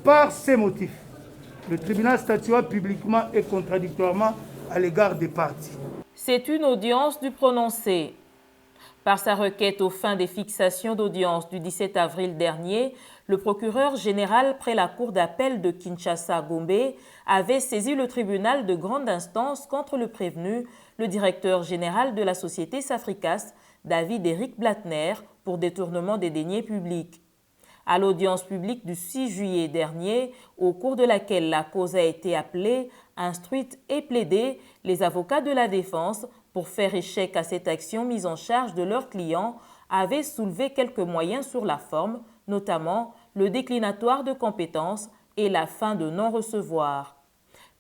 Par ces motifs, le tribunal statua publiquement et contradictoirement à l'égard des parties. C'est une audience du prononcé. Par sa requête aux fins des fixations d'audience du 17 avril dernier, le procureur général près la cour d'appel de Kinshasa-Gombe avait saisi le tribunal de grande instance contre le prévenu, le directeur général de la société Safricas, David-Éric Blattner, pour détournement des deniers publics. À l'audience publique du 6 juillet dernier, au cours de laquelle la cause a été appelée, instruite et plaidée, les avocats de la défense, pour faire échec à cette action mise en charge de leurs clients, avaient soulevé quelques moyens sur la forme, notamment le déclinatoire de compétences et la fin de non-recevoir.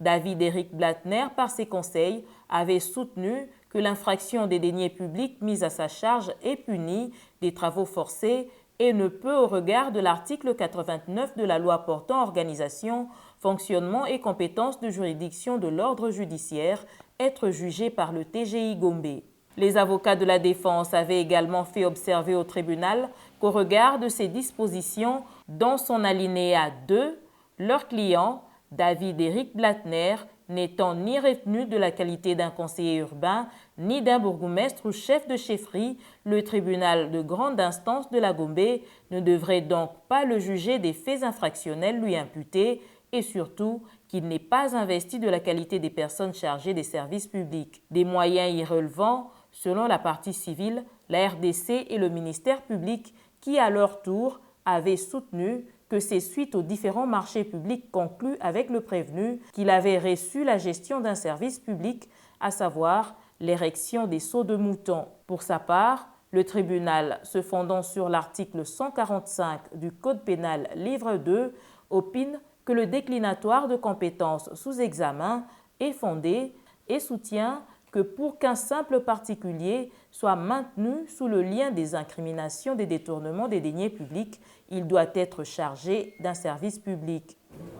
David-Éric Blattner, par ses conseils, avait soutenu que l'infraction des deniers publics mise à sa charge est punie des travaux forcés et ne peut, au regard de l'article 89 de la loi portant organisation, fonctionnement et compétences de juridiction de l'ordre judiciaire, être jugée par le TGI Gombe. Les avocats de la défense avaient également fait observer au tribunal qu'au regard de ces dispositions, dans son alinéa 2, leur client, David-Éric Blattner, n'étant ni retenu de la qualité d'un conseiller urbain, ni d'un bourgmestre ou chef de chefferie, le tribunal de grande instance de la Gombe ne devrait donc pas le juger des faits infractionnels lui imputés et surtout qu'il n'est pas investi de la qualité des personnes chargées des services publics. Des moyens y relevant, selon la partie civile, la RDC et le ministère public qui, à leur tour, avaient soutenu que c'est suite aux différents marchés publics conclus avec le prévenu qu'il avait reçu la gestion d'un service public, à savoir l'érection des seaux de moutons. Pour sa part, le tribunal, se fondant sur l'article 145 du Code pénal livre 2, opine que le déclinatoire de compétences sous examen est fondé et soutient que pour qu'un simple particulier soit maintenu sous le lien des incriminations des détournements des deniers publics, il doit être chargé d'un service public.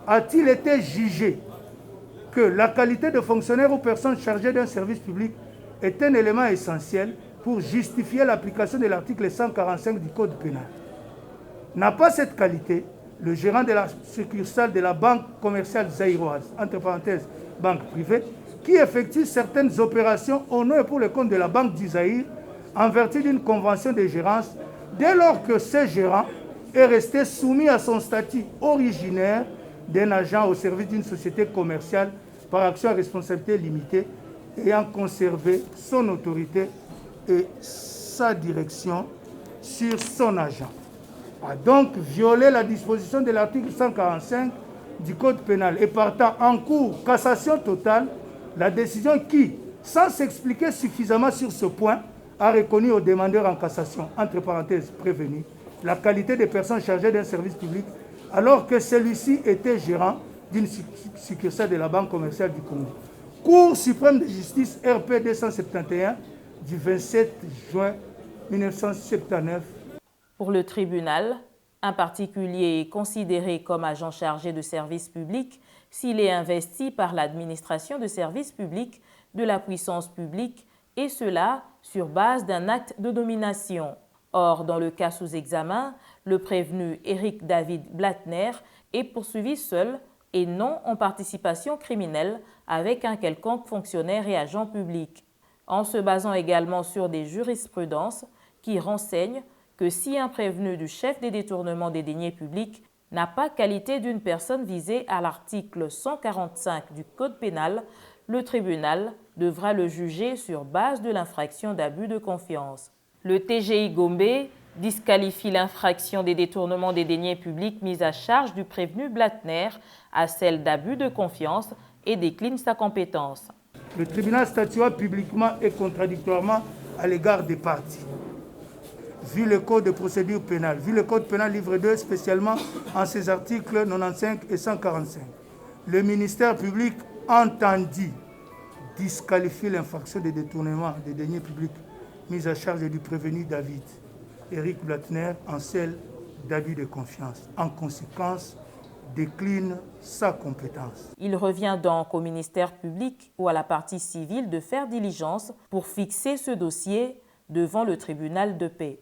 A-t-il été jugé que la qualité de fonctionnaire ou personne chargée d'un service public est un élément essentiel pour justifier l'application de l'article 145 du Code pénal? N'a pas cette qualité le gérant de la succursale de la banque commerciale zaïroise, entre parenthèses, banque privée, qui effectue certaines opérations au nom et pour le compte de la Banque du Zaïre en vertu d'une convention de gérance, dès lors que ce gérant est resté soumis à son statut originaire d'un agent au service d'une société commerciale par action à responsabilité limitée, ayant conservé son autorité et sa direction sur son agent. A donc violé la disposition de l'article 145 du Code pénal et partant en cours cassation totale, la décision qui, sans s'expliquer suffisamment sur ce point, a reconnu au demandeur en cassation, entre parenthèses prévenu, la qualité des personnes chargées d'un service public, alors que celui-ci était gérant d'une succursale de la Banque commerciale du Congo. Cour suprême de justice RP 271 du 27 juin 1979. Pour le tribunal, un particulier est considéré comme agent chargé de service public s'il est investi par l'administration de services publics de la puissance publique et cela sur base d'un acte de nomination. Or, dans le cas sous examen, le prévenu Éric David Blattner est poursuivi seul et non en participation criminelle avec un quelconque fonctionnaire et agent public, en se basant également sur des jurisprudences qui renseignent que si un prévenu du chef des détournements des deniers publics n'a pas qualité d'une personne visée à l'article 145 du Code pénal, le tribunal devra le juger sur base de l'infraction d'abus de confiance. Le TGI Gombe disqualifie l'infraction des détournements des deniers publics mise à charge du prévenu Blattner à celle d'abus de confiance et décline sa compétence. Le tribunal statua publiquement et contradictoirement à l'égard des parties. Vu le Code de procédure pénale, vu le Code pénal livre 2, spécialement en ses articles 95 et 145, le ministère public entendit disqualifier l'infraction de détournement des deniers publics mise à charge du prévenu David-Éric Blattner en celle d'abus de confiance. En conséquence, décline sa compétence. Il revient donc au ministère public ou à la partie civile de faire diligence pour fixer ce dossier devant le tribunal de paix.